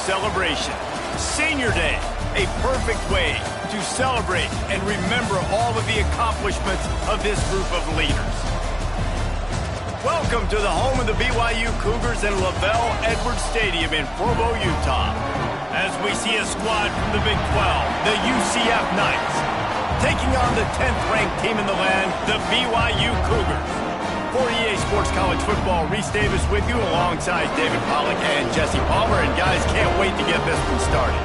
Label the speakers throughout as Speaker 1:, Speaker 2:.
Speaker 1: celebration. Senior Day, a perfect way to celebrate and remember all of the accomplishments of this group of leaders. Welcome to the home of the BYU Cougars in Lavelle Edwards Stadium in Provo, Utah. As we see a squad from the Big 12, the UCF Knights, taking on the 10th-ranked team in the land, the BYU Cougars. For EA Sports College Football, Reese Davis with you alongside David Pollack and Jesse Palmer. And guys, can't wait to get this one started.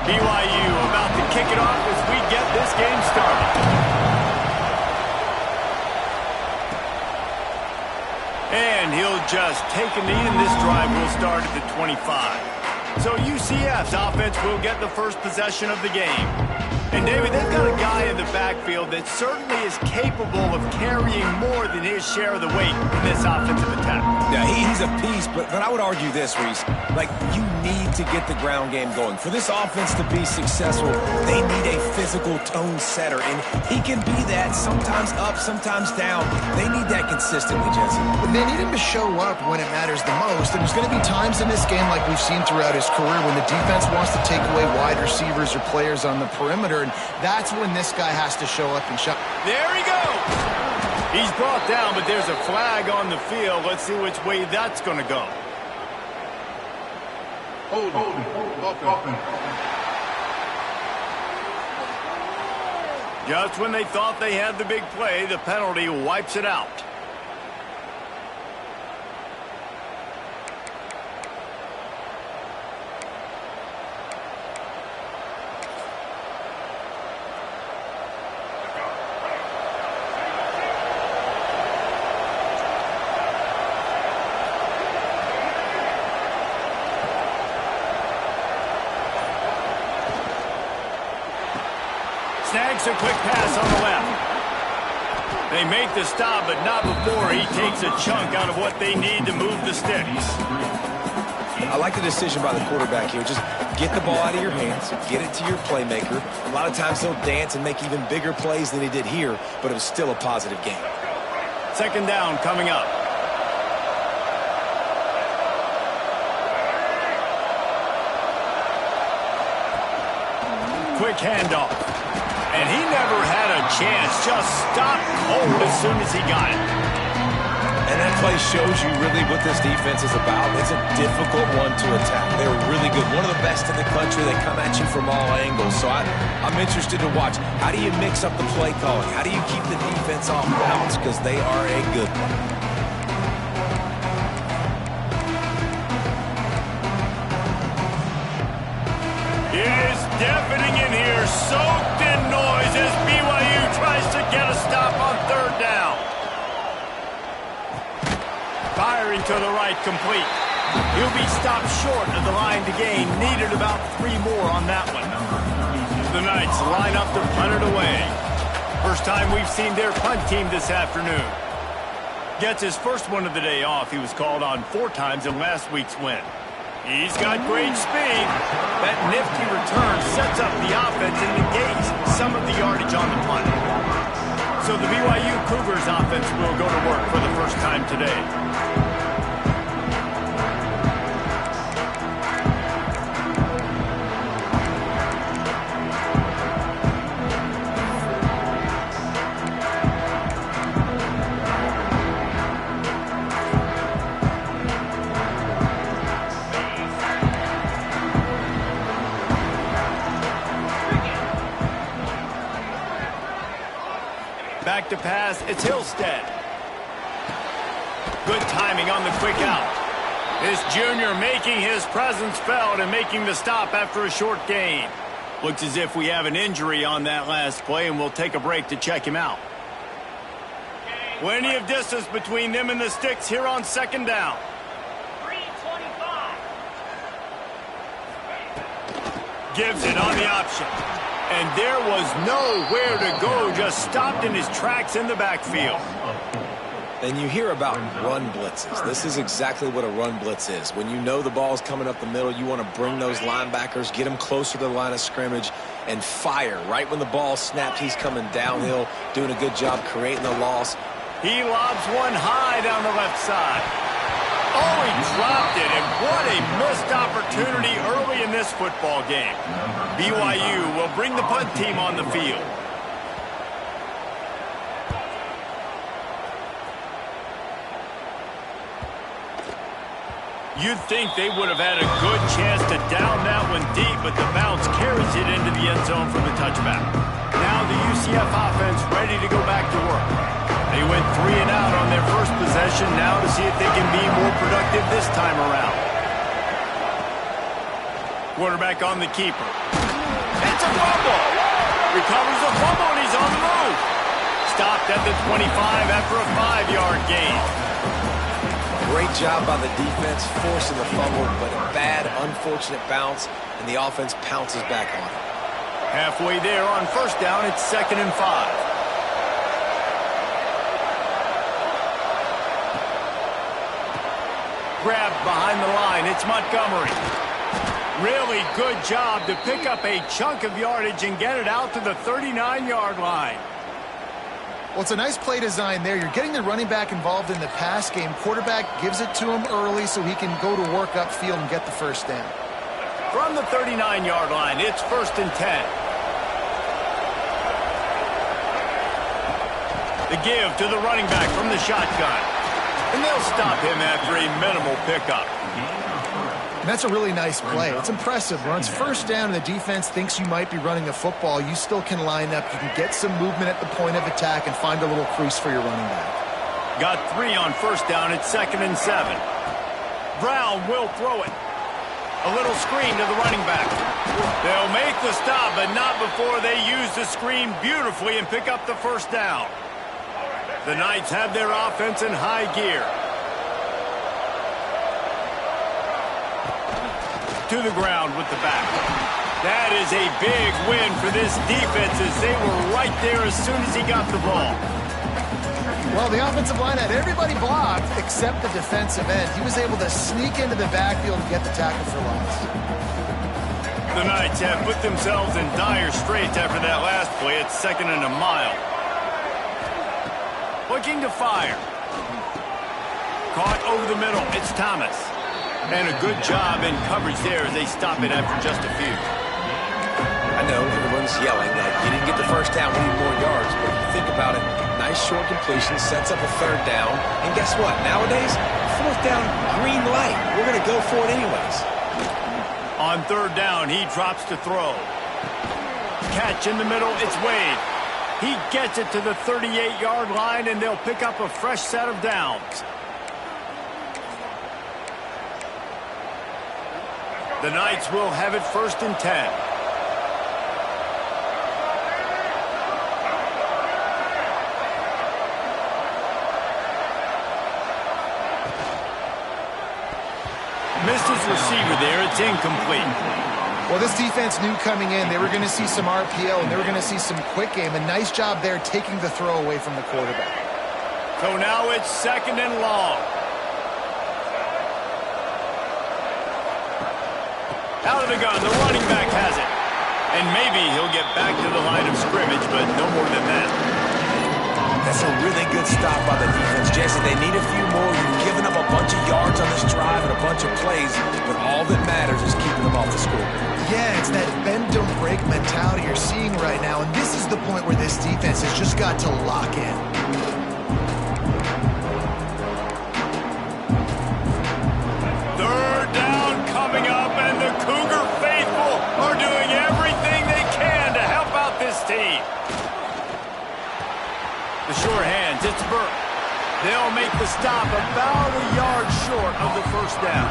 Speaker 1: BYU about to kick it off as we get this game started. And he'll just take a knee, and this drive will start at the 25. So UCF's offense will get the first possession of the game. And, David, they've got a guy in the backfield that certainly is capable of carrying more than his share of the weight in this offensive attack.
Speaker 2: Yeah, he's a piece, but I would argue this, Reese. Like, you need to get the ground game going. For this offense to be successful, they need a physical tone setter, and he can be that, sometimes up, sometimes down. They need that consistently, Jesse.
Speaker 3: They need him to show up when it matters the most, and there's going to be times in this game like we've seen throughout his career when the defense wants to take away wide receivers or players on the perimeter, and that's when this guy has to show up and shut.
Speaker 1: There he goes! He's brought down, but there's a flag on the field. Let's see which way that's going to go. Open. Just when they thought they had the big play, the penalty wipes it out. Snags a quick pass on the left. They make the stop, but not before he takes a chunk out of what they need to move the sticks.
Speaker 2: I like the decision by the quarterback here. Just get the ball out of your hands, get it to your playmaker. A lot of times he'll dance and make even bigger plays than he did here, but it was still a positive game.
Speaker 1: Second down coming up. Quick handoff. And he never had a chance. Just stopped cold as soon as he got it.
Speaker 2: And that play shows you really what this defense is about. It's a difficult one to attack. They're really good. One of the best in the country. They come at you from all angles. So I'm interested to watch. How do you mix up the play calling? How do you keep the defense off balance? Because they are a good one.
Speaker 1: Deafening in here, soaked in noise as BYU tries to get a stop on third down. Firing to the right, complete. He'll be stopped short of the line to gain. Needed about 3 more on that one. The Knights line up to punt it away. First time we've seen their punt team this afternoon. Gets his first one of the day off. He was called on 4 times in last week's win. He's got great speed. That nifty return sets up the offense and negates some of the yardage on the punt. So the BYU Cougars offense will go to work for the first time today. Back to pass, it's Hillstead. Good timing on the quick out. This junior making his presence felt and making the stop after a short gain. Looks as if we have an injury on that last play, and we'll take a break to check him out. Plenty of distance between them and the sticks here on second down.
Speaker 4: 3:25.
Speaker 1: Gives it on the option. And there was nowhere to go, just stopped in his tracks in the backfield.
Speaker 2: And you hear about run blitzes. This is exactly what a run blitz is. When you know the ball's coming up the middle, you want to bring those linebackers, get them closer to the line of scrimmage, and fire. Right when the ball snaps, he's coming downhill, doing a good job creating the loss.
Speaker 1: He lobs one high down the left side. Oh, he dropped it, and what a missed opportunity early in this football game. BYU will bring the punt team on the field. You'd think they would have had a good chance to down that one deep, but the bounce carries it into the end zone for the touchback. Now the UCF offense ready to go back to work. They went 3 and out on their first possession, now to see if they can be more productive this time around. Quarterback on the keeper. It's a fumble. Recovers the fumble, and he's on the move. Stopped at the 25 after a 5-yard gain.
Speaker 2: Great job by the defense, forcing the fumble, but a bad, unfortunate bounce, and the offense pounces back on it.
Speaker 1: Halfway there on first down, it's 2nd and 5. Grabbed behind the line, it's Montgomery. Really good job to pick up a chunk of yardage and get it out to the 39-yard line.
Speaker 3: Well, it's a nice play design there. You're getting the running back involved in the pass game. Quarterback gives it to him early so he can go to work upfield and get the first down.
Speaker 1: From the 39-yard line, it's 1st and 10. The give to the running back from the shotgun. And they'll stop him after a minimal pickup.
Speaker 3: And that's a really nice play. It's impressive. When it's first down and the defense thinks you might be running a football, you still can line up. You can get some movement at the point of attack and find a little crease for your running back.
Speaker 1: Got 3 on first down. It's 2nd and 7. Brown will throw it. A little screen to the running back. They'll make the stop, but not before they use the screen beautifully and pick up the first down. The Knights have their offense in high gear. To the ground with the back. That is a big win for this defense as they were right there as soon as he got the ball.
Speaker 3: Well, the offensive line had everybody blocked except the defensive end. He was able to sneak into the backfield and get the tackle for loss.
Speaker 1: The Knights have put themselves in dire straits after that last play. It's 2nd and a mile. Looking to fire. Caught over the middle. It's Thomas. And a good job in coverage there as they stop it after just a few.
Speaker 2: I know everyone's yelling like you didn't get the first down, we need more yards, but if you think about it, nice short completion, sets up a 3rd down, and guess what? Nowadays, 4th down, green light. We're going to go for it anyways.
Speaker 1: On 3rd down, he drops to throw. Catch in the middle, it's Wade. He gets it to the 38-yard line, and they'll pick up a fresh set of downs. The Knights will have it 1st and 10. Missed his receiver there. It's incomplete.
Speaker 3: Well, this defense knew coming in they were going to see some RPO and they were going to see some quick game. A nice job there taking the throw away from the quarterback.
Speaker 1: So now it's 2nd and long. Out of the gun, the running back has it. And maybe he'll get back to the line of scrimmage, but no more than that.
Speaker 2: That's a really good stop by the defense, Jesse. They need a few more. You've given up a bunch of yards on this drive and a bunch of plays, but all that matters is keeping them off the scoreboard.
Speaker 3: Yeah, it's that bend, don't break mentality you're seeing right now, and this is the point where this defense has just got to lock in.
Speaker 1: Coming up, and the Cougar faithful are doing everything they can to help out this team. The sure hands, it's Burke. They'll make the stop about a yard short of the first down.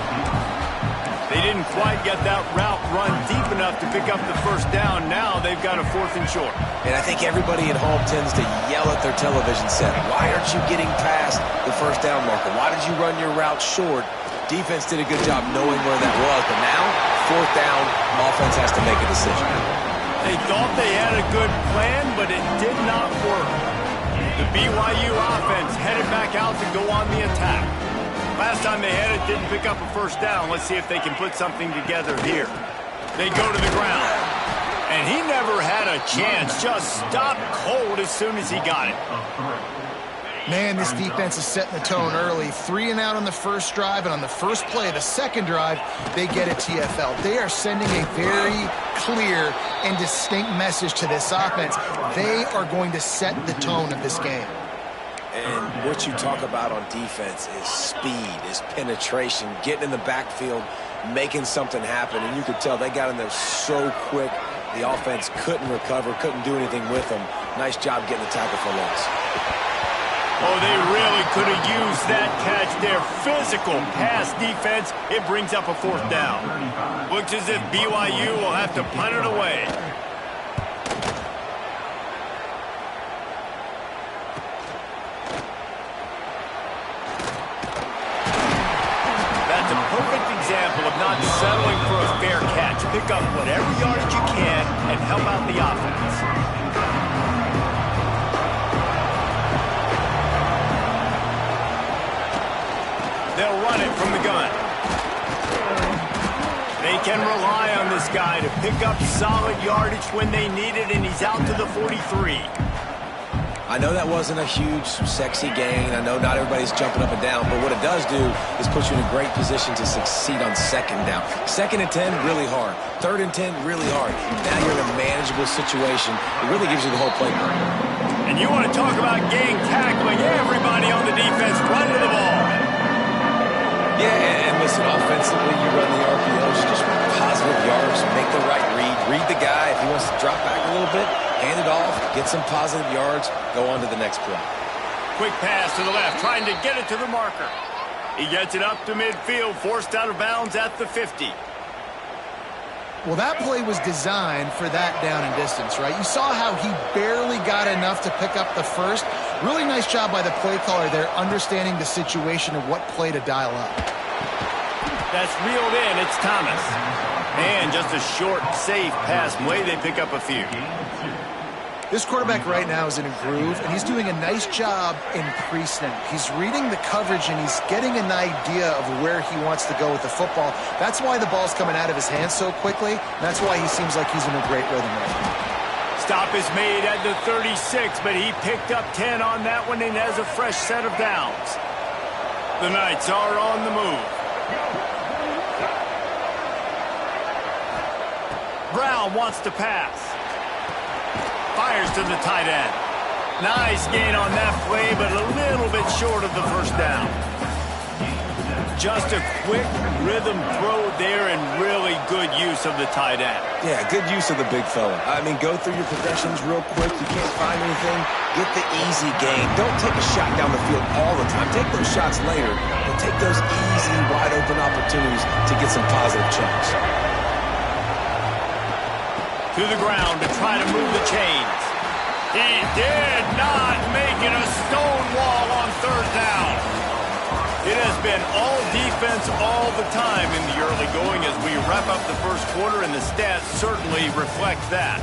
Speaker 1: They didn't quite get that route run deep enough to pick up the first down. Now they've got a 4th and short.
Speaker 2: And I think everybody at home tends to yell at their television set. Why aren't you getting past the first down marker? Why did you run your route short? Defense did a good job knowing where that was, but now, 4th down, offense has to make a decision.
Speaker 1: They thought they had a good plan, but it did not work. The BYU offense headed back out to go on the attack. Last time they had it, didn't pick up a first down. Let's see if they can put something together here. They go to the ground. And he never had a chance. Just stopped cold as soon as he got it.
Speaker 3: Man, this defense is setting the tone early. 3 and out on the first drive, and on the first play of the second drive, they get a TFL. They are sending a very clear and distinct message to this offense. They are going to set the tone of this game.
Speaker 2: And what you talk about on defense is speed, is penetration, getting in the backfield, making something happen. And you could tell they got in there so quick, the offense couldn't recover, couldn't do anything with them. Nice job getting the tackle for loss.
Speaker 1: Oh, they really could have used that catch. Their physical pass defense, it brings up a fourth down. Looks as if BYU will have to punt it away. That's a perfect example of not settling for a fair catch. Pick up whatever yardage you can and help out the offense. They'll run it from the gun. They can rely on this guy to pick up solid yardage when they need it, and he's out to the 43.
Speaker 2: I know that wasn't a huge, sexy gain. I know not everybody's jumping up and down, but what it does do is put you in a great position to succeed on second down. 2nd and 10, really hard. 3rd and 10, really hard. Now you're in a manageable situation. It really gives you the whole playbook.
Speaker 1: And you want to talk about gang tackling. Everybody on the defense run to the ball.
Speaker 2: Yeah, and listen, offensively, you run the RPOs, just positive yards, make the right read the guy. If he wants to drop back a little bit, hand it off, get some positive yards, go on to the next play.
Speaker 1: Quick pass to the left, trying to get it to the marker. He gets it up to midfield, forced out of bounds at the 50.
Speaker 3: Well, that play was designed for that down and distance, right? You saw how he barely got enough to pick up the first. Really nice job by the play caller there, understanding the situation of what play to dial up.
Speaker 1: That's reeled in. It's Thomas. And just a short, safe pass play. They pick up a few.
Speaker 3: This quarterback right now is in a groove, and he's doing a nice job in pre-snap. He's reading the coverage, and he's getting an idea of where he wants to go with the football. That's why the ball's coming out of his hands so quickly, and that's why he seems like he's in a great rhythm right now.
Speaker 1: Stop is made at the 36, but he picked up 10 on that one and has a fresh set of downs. The Knights are on the move. Brown wants to pass. Fires to the tight end. Nice gain on that play, but a little bit short of the first down. Just a quick rhythm throw there and really good use of the tight end.
Speaker 2: Yeah, good use of the big fella. I mean, go through your progressions real quick. You can't find anything. Get the easy gain. Don't take a shot down the field all the time. Take those shots later, but take those easy, wide-open opportunities to get some positive chunks.
Speaker 1: To the ground to try to move the chains. He did not make it a stone wall on 3rd down. It has been all defense all the time in the early going as we wrap up the first quarter, and the stats certainly reflect that.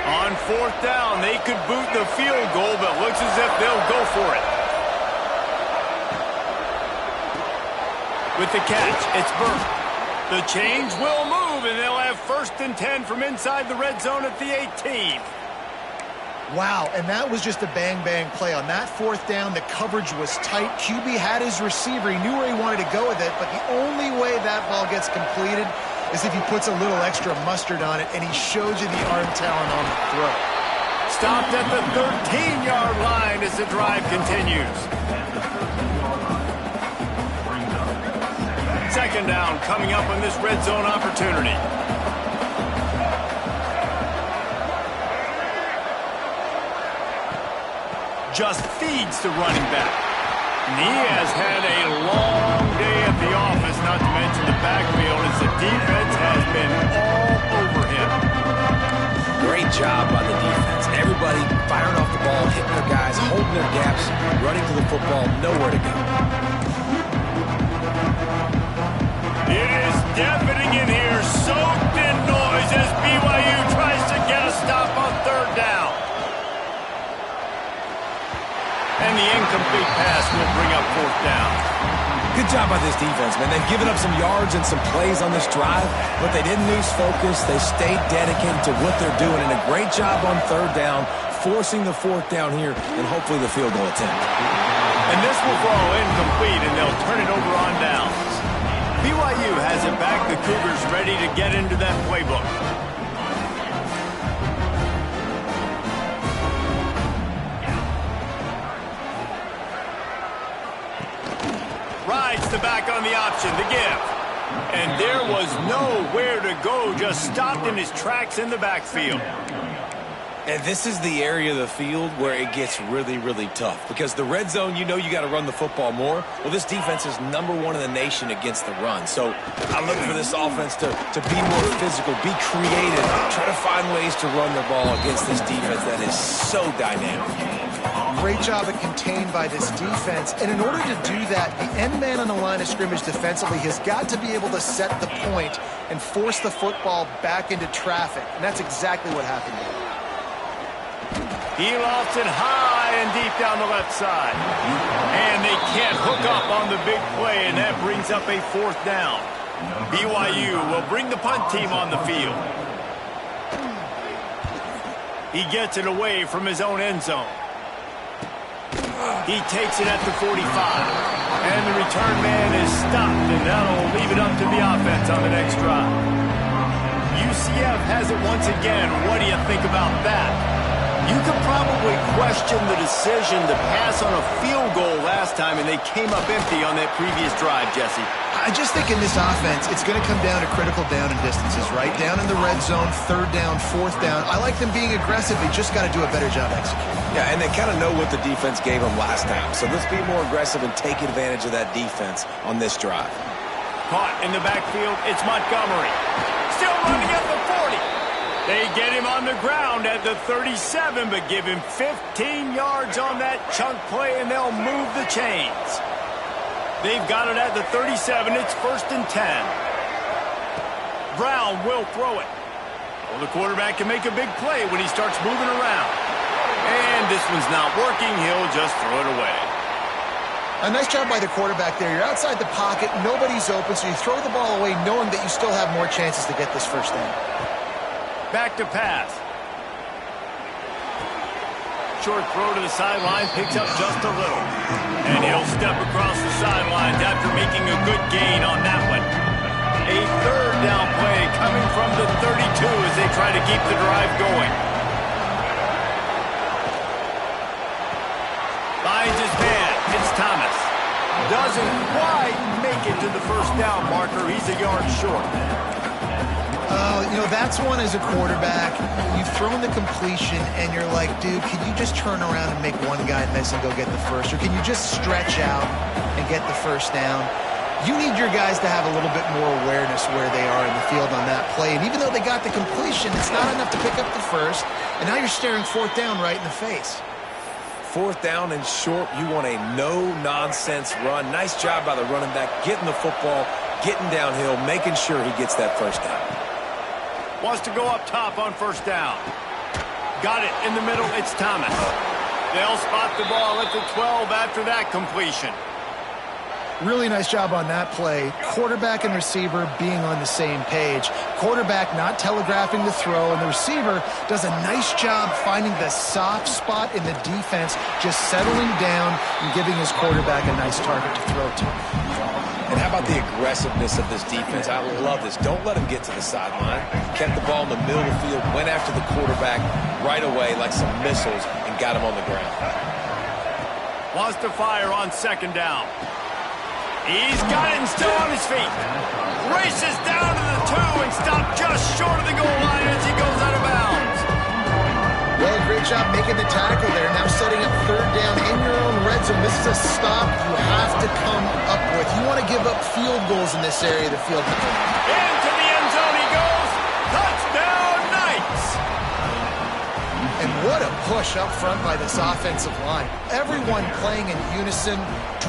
Speaker 1: On 4th down, they could boot the field goal, but looks as if they'll go for it. With the catch, it's Burke. The change will move, and they'll have 1st and 10 from inside the red zone at the 18.
Speaker 3: Wow, and that was just a bang-bang play. On that 4th down, the coverage was tight. QB had his receiver. He knew where he wanted to go with it, but the only way that ball gets completed is if he puts a little extra mustard on it, and he shows you the arm talent on the throw.
Speaker 1: Stopped at the 13-yard line as the drive continues. 2nd down coming up on this red zone opportunity. Just feeds the running back. And he has had a long day at the office, not to mention the backfield, as the defense has been all over him.
Speaker 2: Great job by the defense. Everybody firing off the ball, hitting their guys, holding their gaps, running to the football, nowhere to go.
Speaker 1: It is deafening in here, soaked in noise as BYU tries to get a stop on third down. And the incomplete pass will bring up fourth down.
Speaker 2: Good job by this defense, man. They've given up some yards and some plays on this drive, but they didn't lose focus. They stayed dedicated to what they're doing, and a great job on third down, forcing the fourth down here, and hopefully the field goal attempt.
Speaker 1: And this will fall incomplete, and they'll turn it over on downs. BYU has it back. The Cougars ready to get into that playbook. Rides the back on the option, the give. And there was nowhere to go, just stopped in his tracks in the backfield.
Speaker 2: And this is the area of the field where it gets really, really tough. Because the red zone, you know you got to run the football more. Well, this defense is #1 in the nation against the run. So I'm looking for this offense to be more physical, be creative, try to find ways to run the ball against this defense that is so dynamic.
Speaker 3: Great job of contained by this defense. And in order to do that, the end man on the line of scrimmage defensively has got to be able to set the point and force the football back into traffic. And that's exactly what happened here.
Speaker 1: He lofts it high and deep down the left side. And they can't hook up on the big play, and that brings up a fourth down. BYU will bring the punt team on the field. He gets it away from his own end zone. He takes it at the 45. And the return man is stopped, and that'll leave it up to the offense on the next drive. UCF has it once again. What do you think about that? You could probably question the decision to pass on a field goal last time, and they came up empty on that previous drive, Jesse.
Speaker 3: I just think in this offense, it's going to come down to critical down and distances, right? Down in the red zone, third down, fourth down. I like them being aggressive. They just got to do a better job executing.
Speaker 2: Yeah, and they kind of know what the defense gave them last time. So let's be more aggressive and take advantage of that defense on this drive.
Speaker 1: Caught in the backfield, it's Montgomery. Still running at the 40. They get him on the ground at the 37, but give him 15 yards on that chunk play, and they'll move the chains. They've got it at the 37. It's 1st and 10. Brown will throw it. Well, the quarterback can make a big play when he starts moving around. And this one's not working. He'll just throw it away.
Speaker 3: A nice job by the quarterback there. You're outside the pocket. Nobody's open, so you throw the ball away knowing that you still have more chances to get this first down.
Speaker 1: Back to pass. Short throw to the sideline, picks up just a little. And he'll step across the sidelines after making a good gain on that one. A third down play coming from the 32 as they try to keep the drive going. Finds his man. It's Thomas. Doesn't quite make it to the first down marker. He's a yard short.
Speaker 3: You know, that's one as a quarterback. You've thrown the completion, and you're like, dude, can you just turn around and make one guy miss and go get the first? Or can you just stretch out and get the first down? You need your guys to have a little bit more awareness where they are in the field on that play. And even though they got the completion, it's not enough to pick up the first. And now you're staring fourth down right in the face.
Speaker 2: Fourth down and short, you want a no-nonsense run. Nice job by the running back, getting the football, getting downhill, making sure he gets that first down.
Speaker 1: Wants to go up top on first down. Got it in the middle. It's Thomas. They'll spot the ball at the 12 after that completion.
Speaker 3: Really nice job on that play. Quarterback and receiver being on the same page. Quarterback not telegraphing the throw, and the receiver does a nice job finding the soft spot in the defense, just settling down and giving his quarterback a nice target to throw to.
Speaker 2: And how about the aggressiveness of this defense? I love this. Don't let them get to the sideline. Kept the ball in the middle of the field, went after the quarterback right away like some missiles, and got him on the ground.
Speaker 1: Wants to fire on second down. He's got it and still on his feet. Races down to the 2 and stopped just short of the goal line as he goes out of bounds.
Speaker 3: Well, great job making the tackle there. Now setting up third down in your own red zone. This is a stop you have to come up with. You want to give up field goals in this area of the field.
Speaker 1: Into the end zone he goes. Touchdown, Knights.
Speaker 3: push up front by this offensive line. Everyone playing in unison,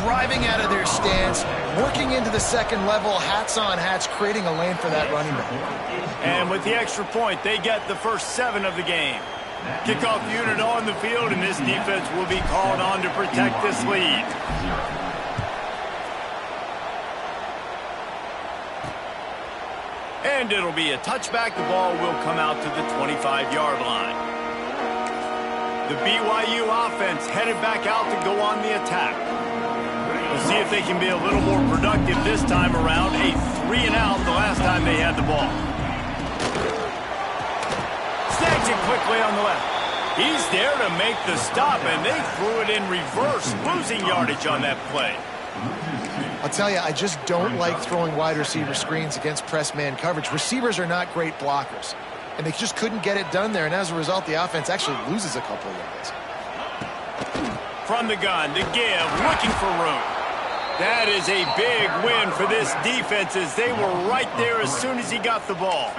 Speaker 3: driving out of their stance, working into the second level, hats on hats, creating a lane for that running back.
Speaker 1: And with the extra point, they get the first 7 of the game. Kickoff unit on the field, and this defense will be called on to protect this lead. And it'll be a touchback. The ball will come out to the 25-yard line. The BYU offense headed back out to go on the attack. We'll see if they can be a little more productive this time around. A 3-and-out the last time they had the ball. Snags it quickly on the left. He's there to make the stop, and they threw it in reverse, losing yardage on that play.
Speaker 3: I'll tell you, I just don't like throwing wide receiver screens against press man coverage. Receivers are not great blockers, and they just couldn't get it done there, and as a result, the offense actually loses a couple of yards.
Speaker 1: From the gun, the give, looking for room. That is a big win for this defense as they were right there as soon as he got the ball.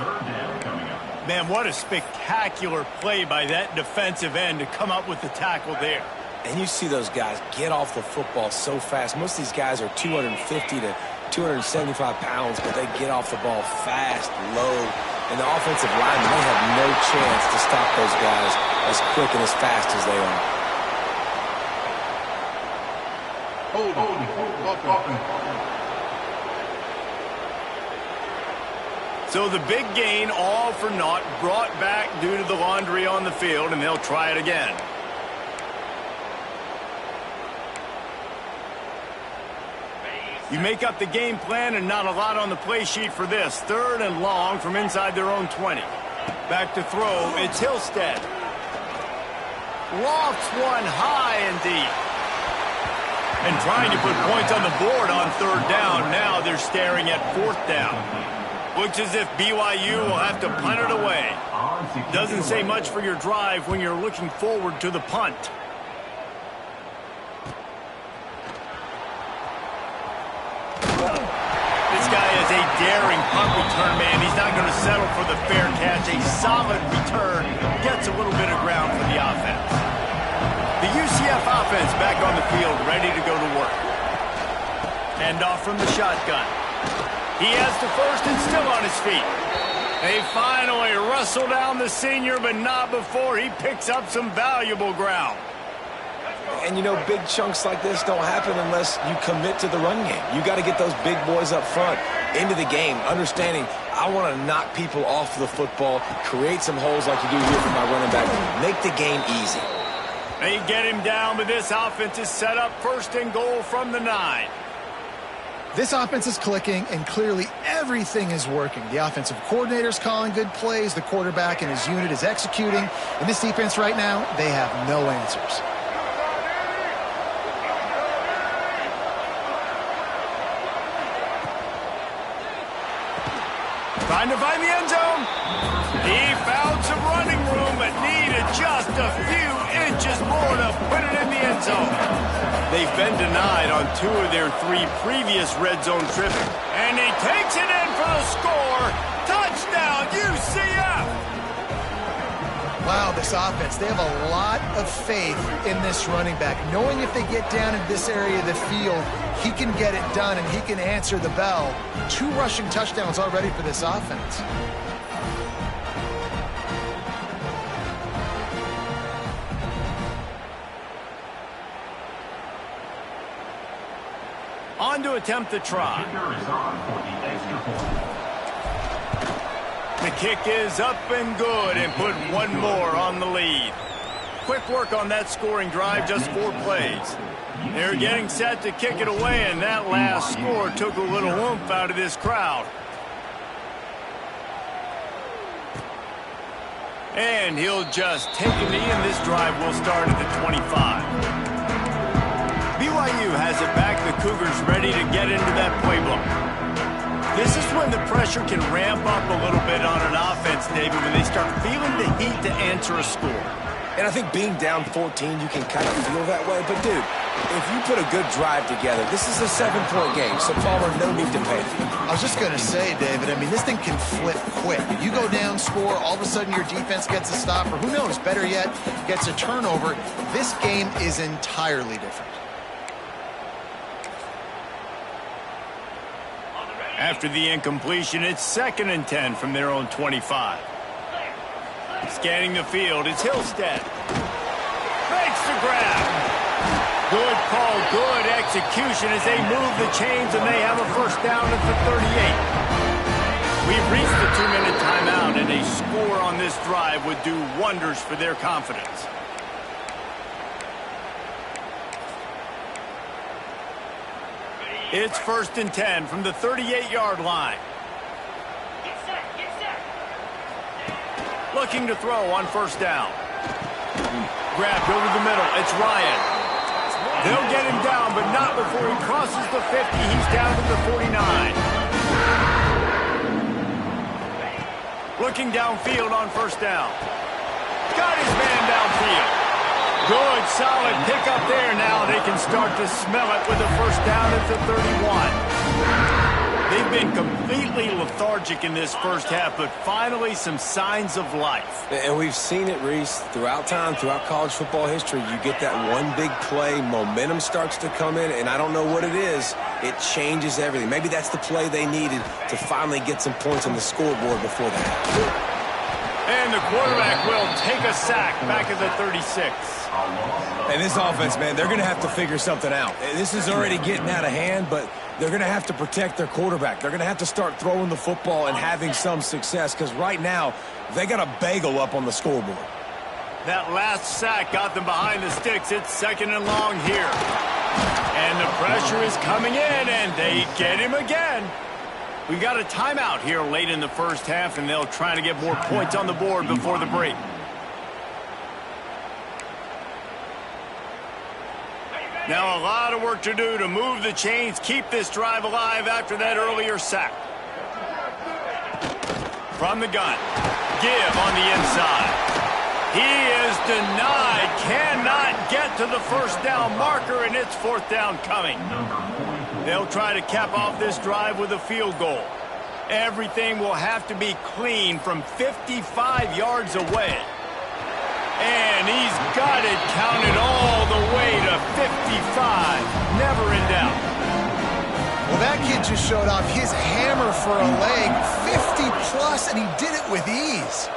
Speaker 1: Man, what a spectacular play by that defensive end to come up with the tackle there.
Speaker 2: And you see those guys get off the football so fast. Most of these guys are 250 to 275 pounds, but they get off the ball fast, low. And the offensive linemen, they have no chance to stop those guys as quick and as fast as they are.
Speaker 1: So the big gain, all for naught, brought back due to the laundry on the field, and they'll try it again. You make up the game plan and not a lot on the play sheet for this. 3rd and long from inside their own 20. Back to throw, it's Hillstead. Lofts one high and deep. And trying to put points on the board on 3rd down. Now they're staring at 4th down. Looks as if BYU will have to punt it away. Doesn't say much for your drive when you're looking forward to the punt. This guy is a daring punt return man. He's not going to settle for the fair catch. A solid return gets a little bit of ground for the offense. The UCF offense back on the field, ready to go to work. Hand off from the shotgun. He has the first and still on his feet. They finally wrestle down the senior, but not before he picks up some valuable ground.
Speaker 2: And, you know, big chunks like this don't happen unless you commit to the run game. You got to get those big boys up front into the game, understanding I want to knock people off the football, create some holes like you do here for my running back, make the game easy.
Speaker 1: They get him down, but this offense is set up 1st and goal from the 9.
Speaker 3: This offense is clicking, and clearly everything is working. The offensive coordinator's calling good plays, the quarterback and his unit is executing, and this defense right now, they have no answers.
Speaker 1: Trying to find the end zone. He found some running room, but needed just a few inches more to put it in the end zone. They've been denied on 2 of their 3 previous red zone trips. And he takes it in for the score. Touchdown, UCF!
Speaker 3: Wow, this offense, they have a lot of faith in this running back, knowing if they get down in this area of the field, he can get it done and he can answer the bell. 2 rushing touchdowns already for this offense.
Speaker 1: On to attempt the try. The kick is up and good and put 1 more on the lead. Quick work on that scoring drive, just 4 plays. They're getting set to kick it away, and that last score took a little oomph out of this crowd. And he'll just take a knee, and this drive will start at the 25. BYU has it back. The Cougars ready to get into that playbook. This is when the pressure can ramp up a little bit on an offense, David, when they start feeling the heat to answer a score.
Speaker 2: And I think being down 14, you can kind of feel that way. But, dude, if you put a good drive together, this is a 7-point game, so Palmer, no need to panic.
Speaker 3: I was just going to say, David, I mean, this thing can flip quick. You go down, score, all of a sudden your defense gets a stop, or who knows, better yet, gets a turnover. This game is entirely different.
Speaker 1: After the incompletion, it's 2nd and 10 from their own 25. Scanning the field, it's Hillstead. Makes the grab. Good call, good execution as they move the chains, and they have a first down at the 38. We've reached the 2-minute timeout, and a score on this drive would do wonders for their confidence. It's 1st and 10 from the 38-yard line. Looking to throw on first down. Grabbed over the middle. It's Ryan. They'll get him down, but not before he crosses the 50. He's down to the 49. Looking downfield on first down. Got his man downfield. Good, solid pickup there. Now they can start to smell it with a first down at the 31. They've been completely lethargic in this first half, but finally some signs of life.
Speaker 2: And we've seen it, Reese, throughout time, throughout college football history. You get that one big play, momentum starts to come in, and I don't know what it is. It changes everything. Maybe that's the play they needed to finally get some points on the scoreboard before the half.
Speaker 1: And the quarterback will take a sack back at the 36.
Speaker 2: And this offense, man, they're going to have to figure something out. This is already getting out of hand, but they're going to have to protect their quarterback. They're going to have to start throwing the football and having some success, because right now they got a bagel up on the scoreboard.
Speaker 1: That last sack got them behind the sticks. It's 2nd and long here. And the pressure is coming in, and they get him again. We've got a timeout here late in the first half, and they'll try to get more points on the board before the break. Now a lot of work to do to move the chains, keep this drive alive after that earlier sack. From the gun, give on the inside. He is denied, cannot get to the first down marker, and it's 4th down coming. They'll try to cap off this drive with a field goal. Everything will have to be clean from 55 yards away. And he's got it counted all the way to 55. Never in doubt.
Speaker 3: Well, that kid just showed off his hammer for a leg, 50-plus, and he did it with ease.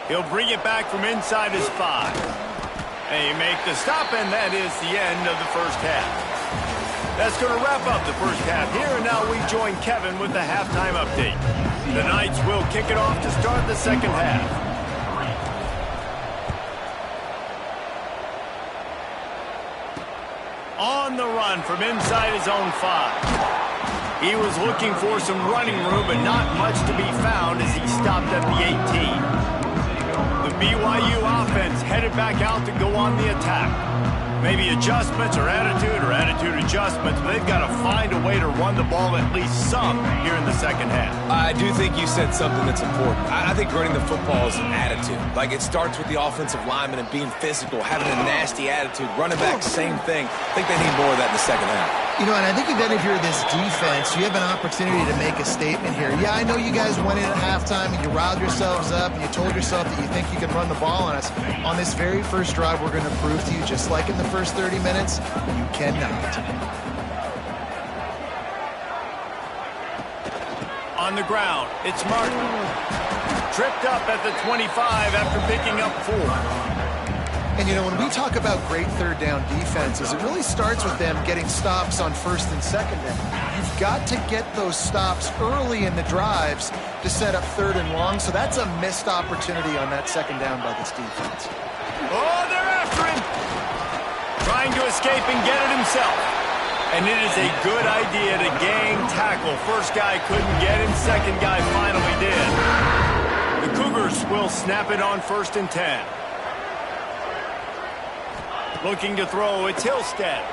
Speaker 1: He'll bring it back from inside his 5. They make the stop, and that is the end of the first half. That's going to wrap up the first half here, and now we join Kevin with the halftime update. The Knights will kick it off to start the second half. On the run from inside his own 5. He was looking for some running room, but not much to be found as he stopped at the 18. The BYU offense headed back out to go on the attack. Maybe adjustments or attitude adjustments, but they've got to find a way to run the ball at least some here in the second half.
Speaker 2: I do think you said something that's important. I think running the football is an attitude. Like, it starts with the offensive lineman and being physical, having a nasty attitude. Running back, same thing. I think they need more of that in the second half.
Speaker 3: You know, and I think even if you're this defense, you have an opportunity to make a statement here. Yeah, I know you guys went in at halftime and you riled yourselves up and you told yourself that you think you can run the ball on us. On this very first drive, we're going to prove to you, just like in the first 30 minutes, you cannot.
Speaker 1: On the ground, it's Martin. Tripped up at the 25 after picking up 4.
Speaker 3: And, you know, when we talk about great third down defenses, it really starts with them getting stops on first and second down. You've got to get those stops early in the drives to set up 3rd and long, so that's a missed opportunity on that second down by this defense.
Speaker 1: Oh, they're after him. Trying to escape and get it himself. And it is a good idea to gang tackle. First guy couldn't get him, second guy finally did. The Cougars will snap it on 1st and 10. Looking to throw, it's Hillstead.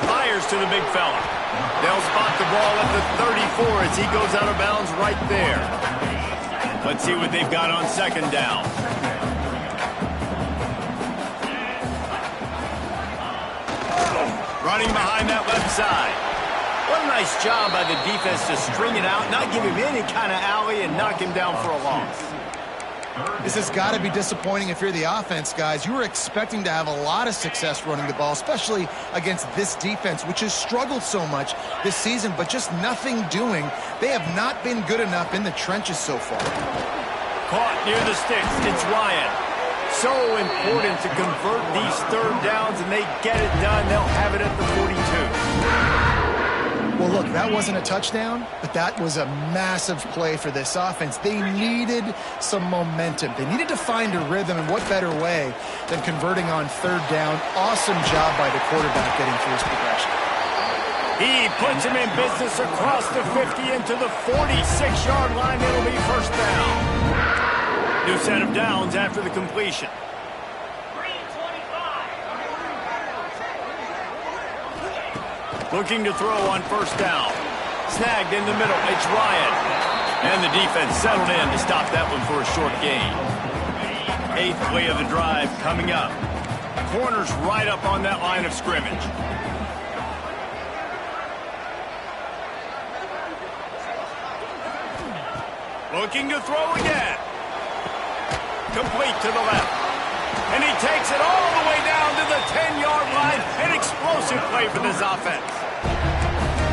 Speaker 1: Fires to the big fella. They'll spot the ball at the 34 as he goes out of bounds right there. Let's see what they've got on second down. Running behind that left side. Nice job by the defense to string it out, not give him any kind of alley, and knock him down for a loss.
Speaker 3: This has got to be disappointing if you're the offense, guys. You were expecting to have a lot of success running the ball, especially against this defense, which has struggled so much this season, but just nothing doing. They have not been good enough in the trenches so far.
Speaker 1: Caught near the sticks. It's Ryan. So important to convert these third downs, and they get it done. They'll have it at the 42.
Speaker 3: Well, look, that wasn't a touchdown, but that was a massive play for this offense. They needed some momentum. They needed to find a rhythm, and what better way than converting on third down. Awesome job by the quarterback getting through his progression.
Speaker 1: He puts him in business across the 50 into the 46-yard line. It'll be first down. New set of downs after the completion. Looking to throw on first down. Snagged in the middle. It's Ryan. And the defense settled in to stop that one for a short gain. 8th play of the drive coming up. Corners right up on that line of scrimmage. Looking to throw again. Complete to the left. And he takes it all the way down to the 10-yard line. An explosive play for this offense.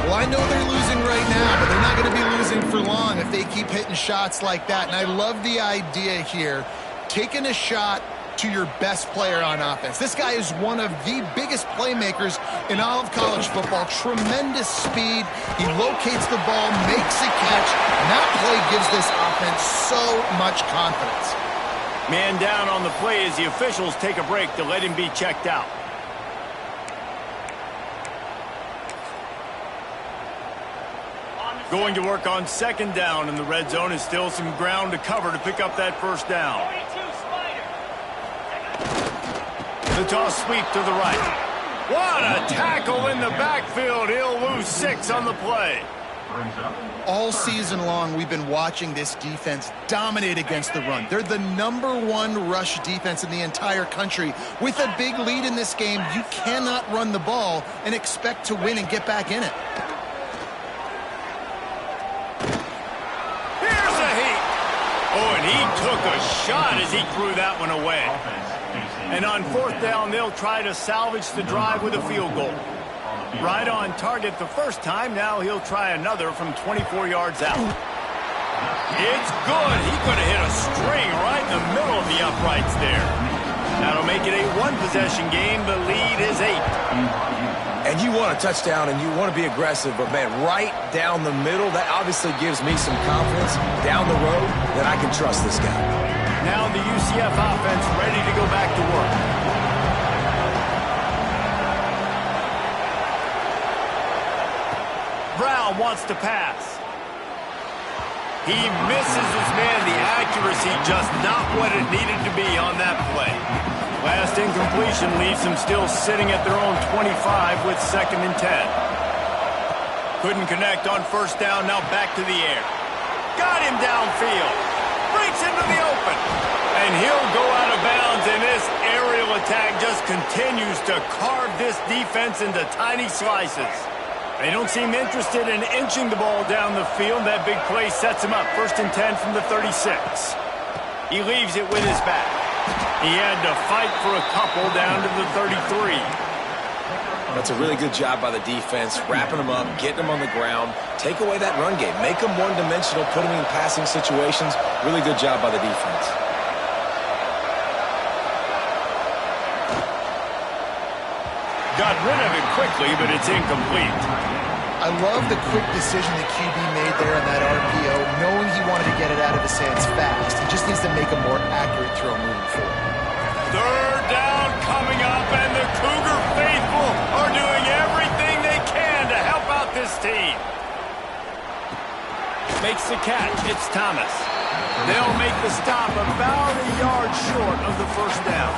Speaker 3: Well, I know they're losing right now, but they're not going to be losing for long if they keep hitting shots like that. And I love the idea here, taking a shot to your best player on offense. This guy is one of the biggest playmakers in all of college football. Tremendous speed. He locates the ball, makes a catch, and that play gives this offense so much confidence.
Speaker 1: Man down on the play as the officials take a break to let him be checked out. Going to work on second down, and the red zone is still some ground to cover to pick up that first down. The toss sweep to the right. What a tackle in the backfield. He'll lose 6 on the play.
Speaker 3: All season long, we've been watching this defense dominate against the run. They're the #1 rush defense in the entire country. With a big lead in this game, you cannot run the ball and expect to win and get back in it.
Speaker 1: Here's a heat. Oh, and he took a shot as he threw that one away. And on fourth down, they'll try to salvage the drive with a field goal. Right on target the first time. Now he'll try another from 24 yards out. It's good. He could have hit a string right in the middle of the uprights there. That'll make it a one-possession game. The lead is 8.
Speaker 2: And you want a touchdown and you want to be aggressive, but man, right down the middle, that obviously gives me some confidence down the road that I can trust this guy.
Speaker 1: Now the UCF offense ready to go back to work. Brown wants to pass. He misses his man. The accuracy just not what it needed to be on that play. Last incompletion leaves them still sitting at their own 25 with 2nd and 10. Couldn't connect on first down. Now back to the air. Got him downfield. Breaks into the open. And he'll go out of bounds, and this aerial attack just continues to carve this defense into tiny slices. They don't seem interested in inching the ball down the field. That big play sets him up. 1st and 10 from the 36. He leaves it with his back. He had to fight for a couple down to the 33.
Speaker 2: That's a really good job by the defense, wrapping them up, getting them on the ground, take away that run game, make them one-dimensional, put them in passing situations. Really good job by the defense.
Speaker 1: Got rid of it quickly, but it's incomplete.
Speaker 3: I love the quick decision that QB made there on that RPO, knowing he wanted to get it out of his hands fast. He just needs to make a more accurate throw moving forward.
Speaker 1: Third down coming up, and the Cougar faithful are doing everything they can to help out this team. Makes the catch. It's Thomas. They'll make the stop about a yard short of the first down.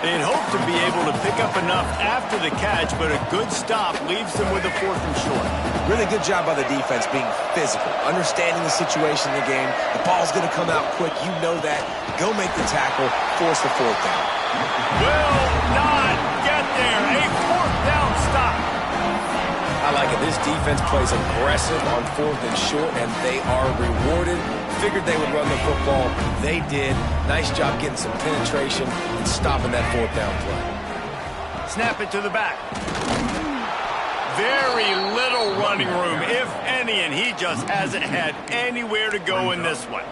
Speaker 1: They'd hope to be able to pick up enough after the catch, but a good stop leaves them with a 4th and short.
Speaker 2: Really good job by the defense being physical, understanding the situation in the game. The ball's going to come out quick. You know that. Go make the tackle, force the 4th down.
Speaker 1: Will not get there. A 4th down stop.
Speaker 2: I I like it. This defense plays aggressive on 4th and short, and they are rewarded. Figured they would run the football. They did. Nice job getting some penetration and stopping that 4th down play.
Speaker 1: Snap it to the back. Very little running room, if any, and he just hasn't had anywhere to go in this one.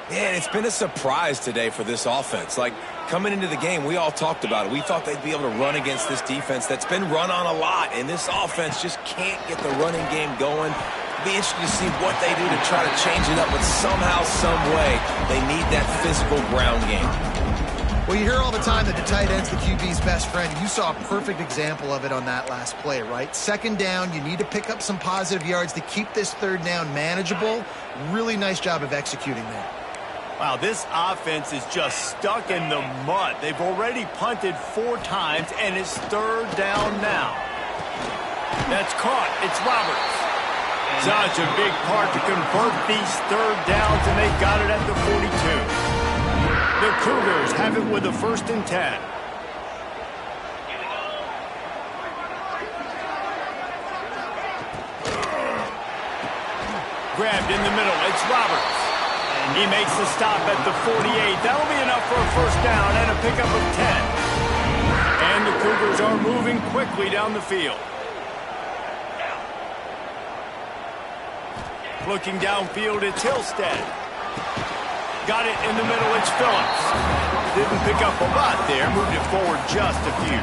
Speaker 2: Yeah, it's been a surprise today for this offense. Like, coming into the game, we all talked about it. We thought they'd be able to run against this defense that's been run on a lot, and this offense just can't get the running game going. It'll be interesting to see what they do to try to change it up, but somehow, some way, they need that physical ground game.
Speaker 3: Well, you hear all the time that the tight end's the QB's best friend. You saw a perfect example of it on that last play, right? 2nd down, you need to pick up some positive yards to keep this 3rd down manageable. Really nice job of executing there.
Speaker 1: Wow, this offense is just stuck in the mud. They've already punted 4 times, and it's 3rd down now. That's caught. It's Roberts. Such a big part to convert these 3rd downs, and they got it at the 42. The Cougars have it with a 1st and 10. Grabbed in the middle. It's Roberts. He makes the stop at the 48. That'll be enough for a 1st down and a pickup of 10. And the Cougars are moving quickly down the field. Looking downfield, it's Hillstead. Got it in the middle, it's Phillips. Didn't pick up a lot there, moved it forward just a few.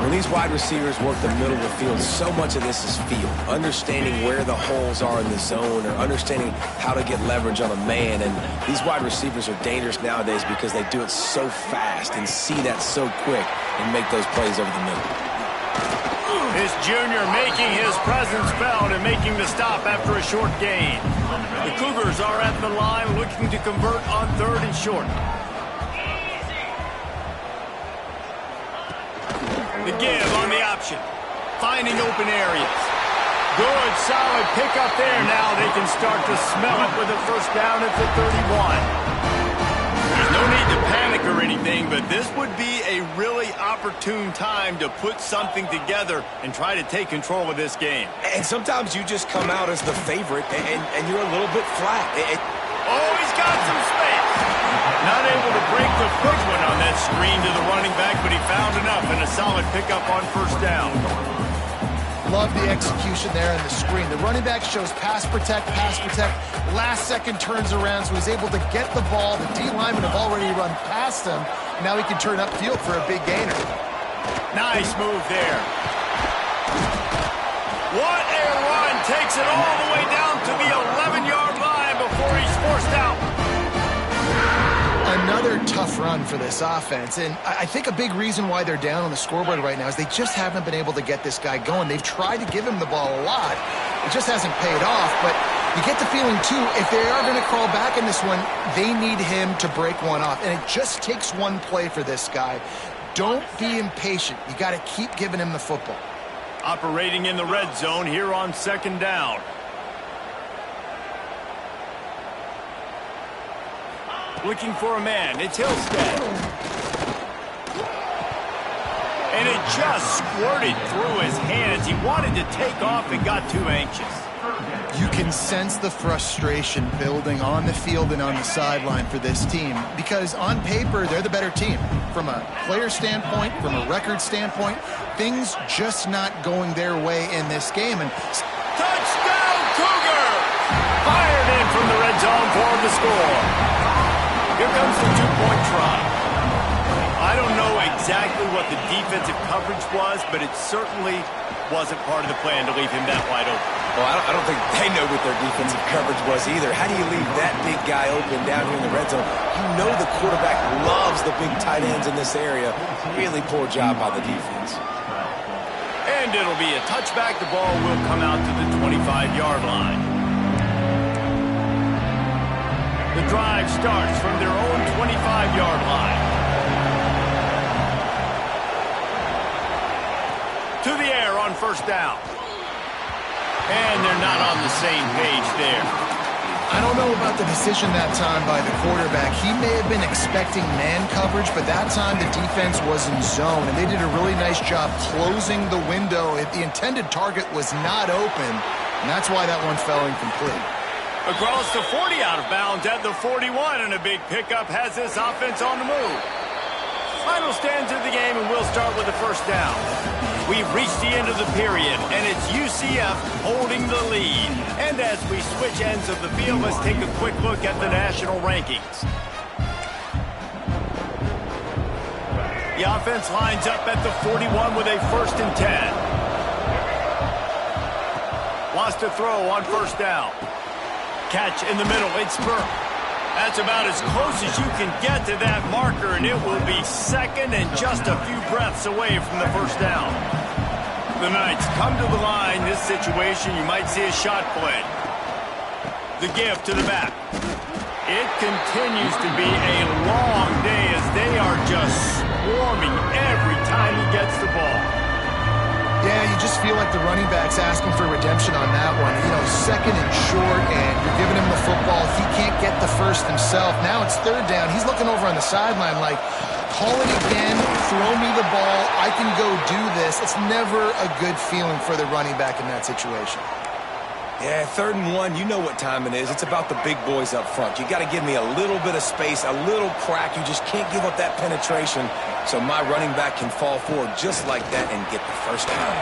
Speaker 2: When these wide receivers work the middle of the field, so much of this is feel. Understanding where the holes are in the zone or understanding how to get leverage on a man. And these wide receivers are dangerous nowadays because they do it so fast and see that so quick and make those plays over the middle.
Speaker 1: This junior making his presence felt and making the stop after a short gain. The Cougars are at the line looking to convert on 3rd and short. The give on the option. Finding open areas. Good, solid pickup there. Now they can start to smell it with a 1st down at the 31. There's no need to panic or anything, but this would be a really opportune time to put something together and try to take control of this game.
Speaker 2: And sometimes you just come out as the favorite, and you're a little bit flat.
Speaker 1: Oh, he's got some space. Not able to break the quick one on that screen to the running back, but he found enough and a solid pickup on 1st down.
Speaker 3: Love the execution there in the screen. The running back shows pass protect. Last second turns around, so he's able to get the ball. The D linemen have already run past him. Now he can turn upfield for a big gainer.
Speaker 1: Nice move there. What a run. Takes it all the way down to the 11-yard line before he's forced out.
Speaker 3: Another tough run for this offense, and I think a big reason why they're down on the scoreboard right now is they just haven't been able to get this guy going. They've tried to give him the ball a lot. It just hasn't paid off, but you get the feeling, too, if they are going to crawl back in this one, they need him to break one off, and it just takes one play for this guy. Don't be impatient. You got to keep giving him the football.
Speaker 1: Operating in the red zone here on 2nd down. Looking for a man. It's Hillstead. And it just squirted through his hands. He wanted to take off and got too anxious.
Speaker 3: You can sense the frustration building on the field and on the sideline for this team because on paper, they're the better team. From a player standpoint, from a record standpoint, things just not going their way in this game. And
Speaker 1: touchdown, Cougar! Fired in from the red zone for the score. Here comes the 2-point try. I don't know exactly what the defensive coverage was, but it certainly wasn't part of the plan to leave him that wide open.
Speaker 2: Well, I don't think they know what their defensive coverage was either. How do you leave that big guy open down here in the red zone? You know the quarterback loves the big tight ends in this area. Really poor job by the defense.
Speaker 1: And it'll be a touchback. The ball will come out to the 25-yard line. The drive starts from their own 25-yard line. To the air on 1st down. And they're not on the same page there.
Speaker 3: I don't know about the decision that time by the quarterback. He may have been expecting man coverage, but that time the defense was in zone, and they did a really nice job closing the window. The intended target was not open, and that's why that one fell incomplete.
Speaker 1: Across the 40, out of bounds at the 41, and a big pickup has this offense on the move. Final stanza of the game, and we'll start with the first down. We've reached the end of the period, and it's UCF holding the lead. And as we switch ends of the field, let's take a quick look at the national rankings. The offense lines up at the 41 with a 1st and 10. Wants to throw on first down. Catch in the middle, it's Burke. That's about as close as you can get to that marker, and it will be 2nd and just a few breaths away from the first down. The Knights come to the line. This situation, you might see a shot play. The give to the back. It continues to be a long day as they are just swarming every time he gets the ball.
Speaker 3: Yeah, you just feel like the running back's asking for redemption on that one. 2nd and short, and you're giving him the football. He can't get the first himself. Now it's 3rd down. He's looking over on the sideline like, call it again, throw me the ball, I can go do this. It's never a good feeling for the running back in that situation.
Speaker 2: Yeah, 3rd and 1, you know what time it is. It's about the big boys up front. You got to give me a little bit of space, a little crack. You just can't give up that penetration so my running back can fall forward just like that and get the first down.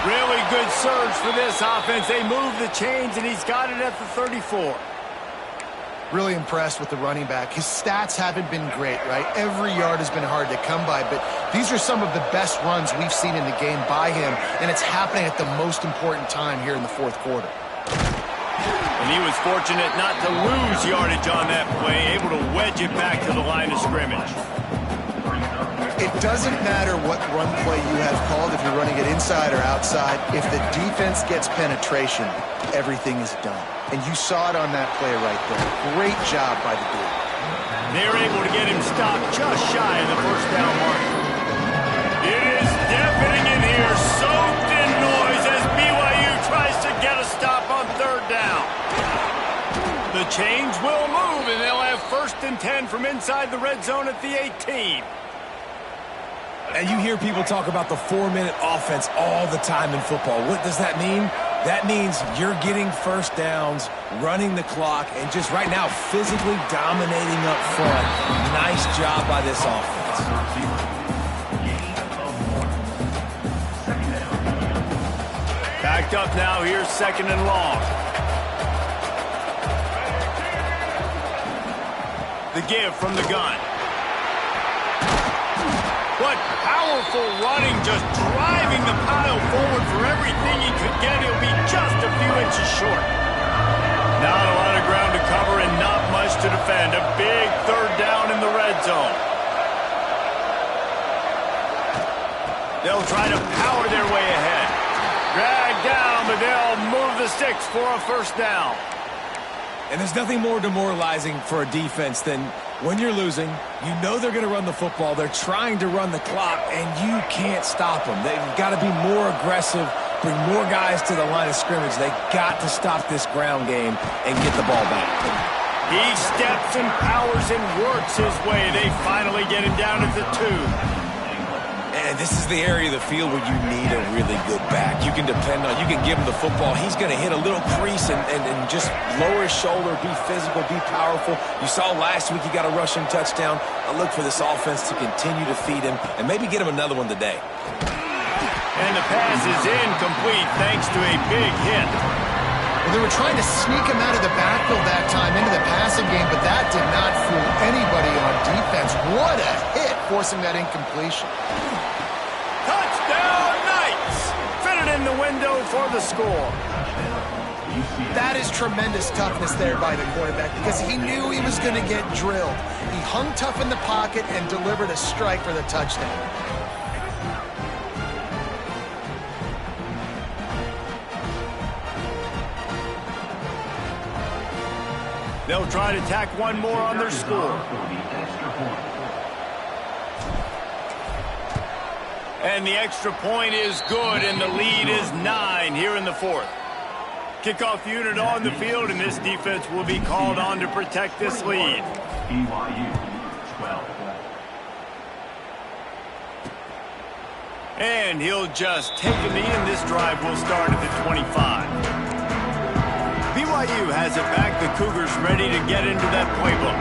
Speaker 1: Really good surge for this offense. They move the chains, and he's got it at the 34.
Speaker 3: Really impressed with the running back. His stats haven't been great, right? Every yard has been hard to come by, but these are some of the best runs we've seen in the game by him, and it's happening at the most important time here in the 4th quarter.
Speaker 1: And he was fortunate not to lose yardage on that play, able to wedge it back to the line of scrimmage.
Speaker 3: It doesn't matter what run play you have called, if you're running it inside or outside. If the defense gets penetration, everything is done. And you saw it on that play right there. Great job by the group.
Speaker 1: They're able to get him stopped just shy of the first down mark. It is deafening in here, soaked in noise as BYU tries to get a stop on 3rd down. The chains will move, and they'll have 1st and 10 from inside the red zone at the 18.
Speaker 2: And you hear people talk about the 4-minute offense all the time in football. What does that mean? That means you're getting first downs, running the clock, and just right now physically dominating up front. Nice job by this offense.
Speaker 1: Backed up now, here's 2nd and long. The give from the gun. What powerful running, just driving the pile forward for everything he could get. He'll be just a few inches short. Not a lot of ground to cover and not much to defend. A big 3rd down in the red zone. They'll try to power their way ahead. Drag down, but they'll move the sticks for a first down.
Speaker 2: And there's nothing more demoralizing for a defense than when you're losing, you know they're going to run the football, they're trying to run the clock, and you can't stop them. They've got to be more aggressive, bring more guys to the line of scrimmage. They've got to stop this ground game and get the ball back.
Speaker 1: He steps and powers and works his way. They finally get him down at the 2.
Speaker 2: And this is the area of the field where you need a really good back. You can depend on, you can give him the football. He's going to hit a little crease and just lower his shoulder, be physical, be powerful. You saw last week he got a rushing touchdown. I look for this offense to continue to feed him and maybe get him another one today.
Speaker 1: And the pass is incomplete thanks to a big hit.
Speaker 3: Well, they were trying to sneak him out of the backfield that time into the passing game, but that did not fool anybody on defense. What a hit, forcing that incompletion.
Speaker 1: Touchdown, Knights! Fitted in the window for the score.
Speaker 3: That is tremendous toughness there by the quarterback because he knew he was going to get drilled. He hung tough in the pocket and delivered a strike for the touchdown.
Speaker 1: They'll try to tack one more on their score. And the extra point is good, and the lead is 9 here in the 4th. Kickoff unit on the field, and this defense will be called on to protect this lead.
Speaker 5: BYU 12.
Speaker 1: And he'll just take a knee, and this drive will start at the 25. BYU has it back. The Cougars ready to get into that playbook.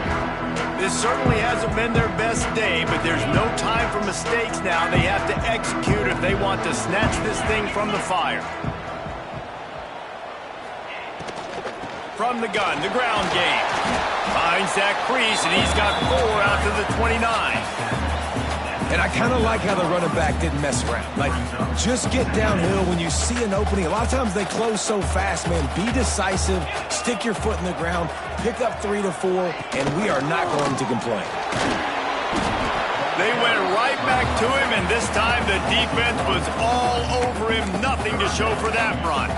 Speaker 1: This certainly hasn't been their best day, but there's no time for mistakes now. They have to execute if they want to snatch this thing from the fire. From the gun, the ground game. Finds that crease, and he's got 4 out to the 29.
Speaker 2: And I kind of like how the running back didn't mess around. Like, just get downhill when you see an opening. A lot of times they close so fast, man. Be decisive, stick your foot in the ground, pick up 3 to 4, and we are not going to complain.
Speaker 1: They went right back to him, and this time the defense was all over him. Nothing to show for that run.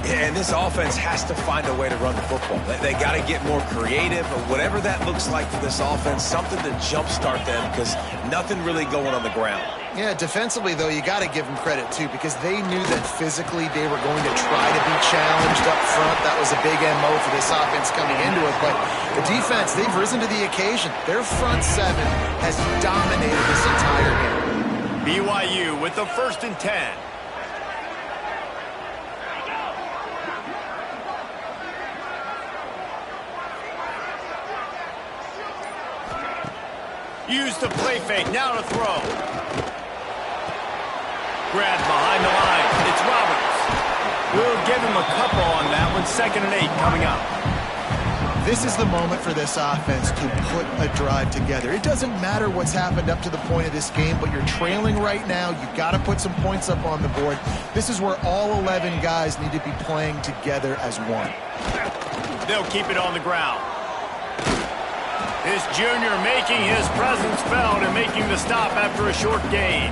Speaker 2: Yeah, and this offense has to find a way to run the football. They got to get more creative, or whatever that looks like for this offense, something to jumpstart them, because nothing really going on the ground.
Speaker 3: Yeah, defensively, though, you got to give them credit, too, because they knew that physically they were going to try to be challenged up front. That was a big MO for this offense coming into it. But the defense, they've risen to the occasion. Their front seven has dominated this entire game.
Speaker 1: BYU with the 1st and 10. Use the play fake, now to throw. Grabbed behind the line, it's Roberts. We'll give him a couple on that one. 2nd and 8 coming up.
Speaker 3: This is the moment for this offense to put a drive together. It doesn't matter what's happened up to the point of this game, but you're trailing right now. You've got to put some points up on the board. This is where all 11 guys need to be playing together as one.
Speaker 1: They'll keep it on the ground. This junior making his presence felt and making the stop after a short gain.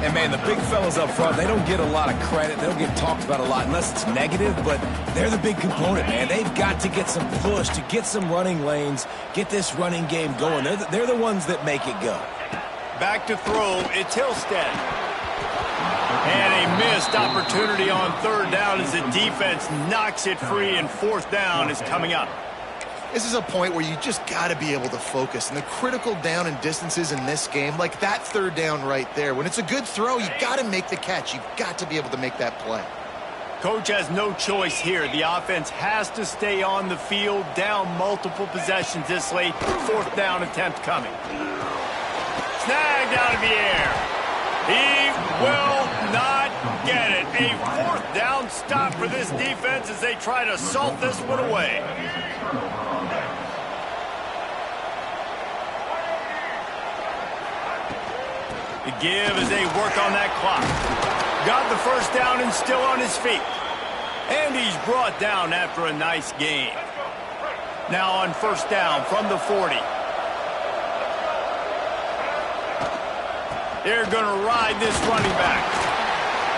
Speaker 2: And, man, the big fellas up front, they don't get a lot of credit. They don't get talked about a lot unless it's negative, but they're the big component, man. They've got to get some push, to get some running lanes, get this running game going. They're the ones that make it go.
Speaker 1: Back to throw, it's Hillstead. And a missed opportunity on 3rd down as the defense knocks it free, and 4th down is coming up.
Speaker 3: This is a point where you just got to be able to focus. And the critical down and distances in this game, like that 3rd down right there, when it's a good throw, you got to make the catch. You've got to be able to make that play.
Speaker 1: Coach has no choice here. The offense has to stay on the field, down multiple possessions this late. 4th down attempt coming. Snagged out of the air. He will not get it. A 4th down stop for this defense as they try to salt this one away. The give as they work on that clock. Got the 1st down and still on his feet. And he's brought down after a nice gain. Now on 1st down from the 40. They're going to ride this running back.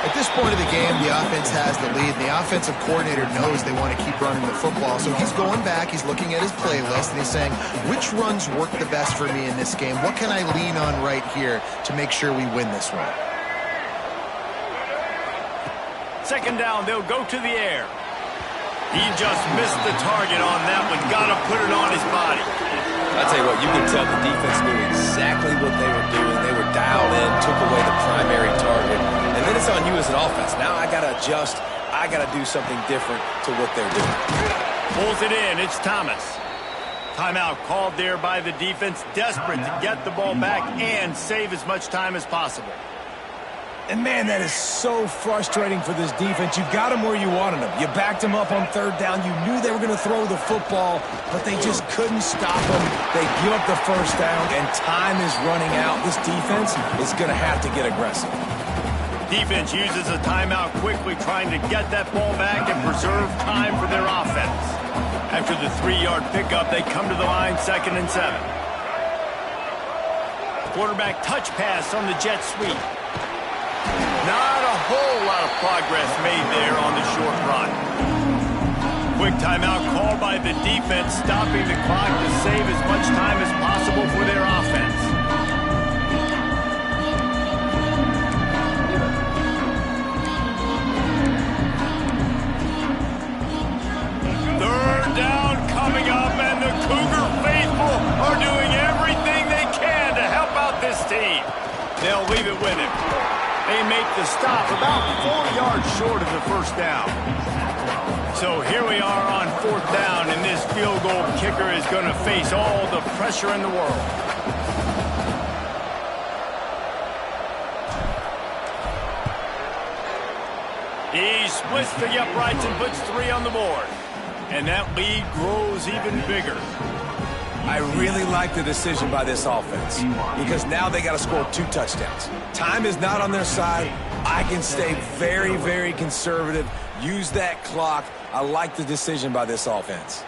Speaker 3: At this point of the game, the offense has the lead, and the offensive coordinator knows they want to keep running the football. So he's going back, he's looking at his playlist, and he's saying, which runs work the best for me in this game? What can I lean on right here to make sure we win this one?
Speaker 1: 2nd down, they'll go to the air. He just missed the target on that one. Got to put it on his body.
Speaker 2: I'll tell you what, you can tell the defense knew exactly what they were doing. They were dialed in, took away the primary target. And then it's on you as an offense. Now I got to adjust. I got to do something different to what they're doing.
Speaker 1: Pulls it in. It's Thomas. Timeout called there by the defense. Desperate to get the ball back and save as much time as possible.
Speaker 2: And, man, that is so frustrating for this defense. You got them where you wanted them. You backed them up on 3rd down. You knew they were going to throw the football, but they just couldn't stop them. They give up the 1st down, and time is running out. This defense is going to have to get aggressive.
Speaker 1: Defense uses a timeout quickly, trying to get that ball back and preserve time for their offense. After the 3-yard pickup, they come to the line, 2nd and 7. Quarterback touch pass on the jet sweep. Not a whole lot of progress made there on the short run. Quick timeout called by the defense, stopping the clock to save as much time as possible for their offense. team. They'll leave it with him. They make the stop about 4 yards short of the first down. So here we are on 4th down, and this field goal kicker is going to face all the pressure in the world. He splits the uprights and puts 3 on the board. And that lead grows even bigger.
Speaker 2: I really like the decision by this offense because now they got to score 2 touchdowns. Time is not on their side. I can stay very, very conservative, use that clock. I like the decision by this offense.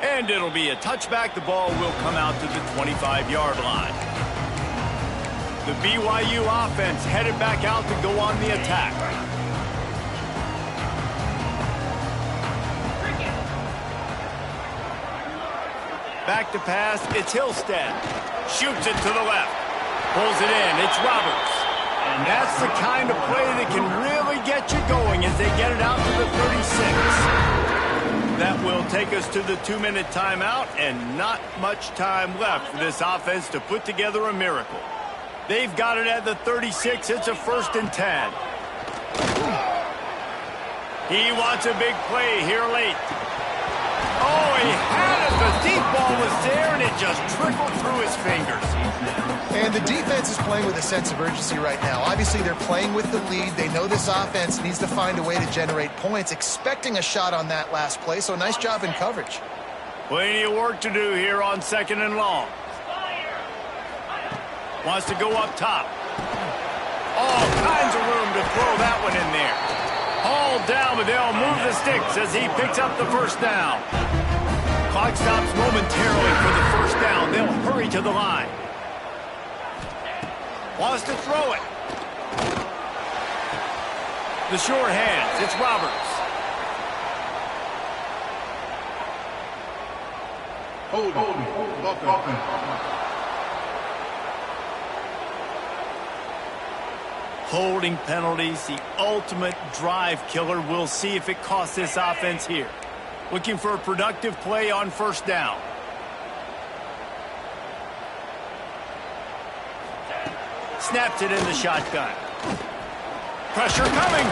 Speaker 1: And it'll be a touchback. The ball will come out to the 25-yard line. The BYU offense headed back out to go on the attack. Back to pass, it's Hillstead. Shoots it to the left. Pulls it in, it's Roberts. And that's the kind of play that can really get you going as they get it out to the 36. That will take us to the 2-minute timeout, and not much time left for this offense to put together a miracle. They've got it at the 36. It's a 1st and 10. He wants a big play here late. Oh, he had it. The deep ball was there, and it just trickled through his fingers.
Speaker 3: And the defense is playing with a sense of urgency right now. Obviously, they're playing with the lead. They know this offense needs to find a way to generate points, expecting a shot on that last play. So nice job in coverage.
Speaker 1: Plenty of work to do here on 2nd and long. Wants to go up top. All kinds of room to throw that one in there. Hauled down, but they'll move the sticks as he picks up the 1st down. Clock stops momentarily for the 1st down. They'll hurry to the line. Wants to throw it. The short hands. It's Roberts. Holding penalties, the ultimate drive killer. We'll see if it costs this offense here. Looking for a productive play on 1st down. Snaps it in the shotgun. Pressure coming.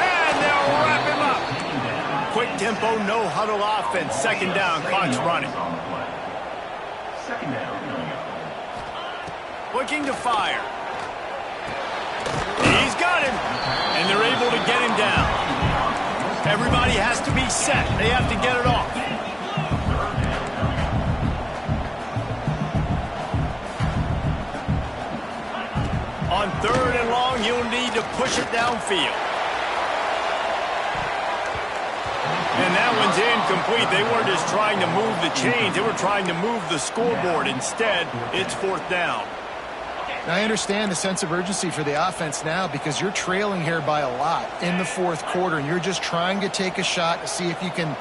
Speaker 1: And they'll wrap him up. Quick tempo, no huddle offense. 2nd down, clock's running. Looking to fire. He's got him. And they're able to get him down. Everybody has to be set. They have to get it off. On 3rd and long, you'll need to push it downfield. And that one's incomplete. They weren't just trying to move the chains. They were trying to move the scoreboard. Instead, it's 4th down.
Speaker 3: Now, I understand the sense of urgency for the offense now because you're trailing here by a lot in the 4th quarter, and you're just trying to take a shot to see if you can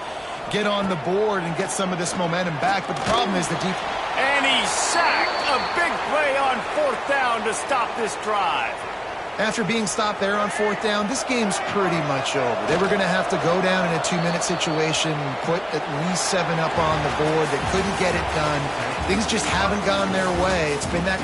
Speaker 3: get on the board and get some of this momentum back. But the problem is the defense.
Speaker 1: And he's sacked. A big play on 4th down to stop this drive.
Speaker 3: After being stopped there on 4th down, this game's pretty much over. They were going to have to go down in a 2-minute situation, put at least 7 up on the board. They couldn't get it done. Things just haven't gone their way. It's been that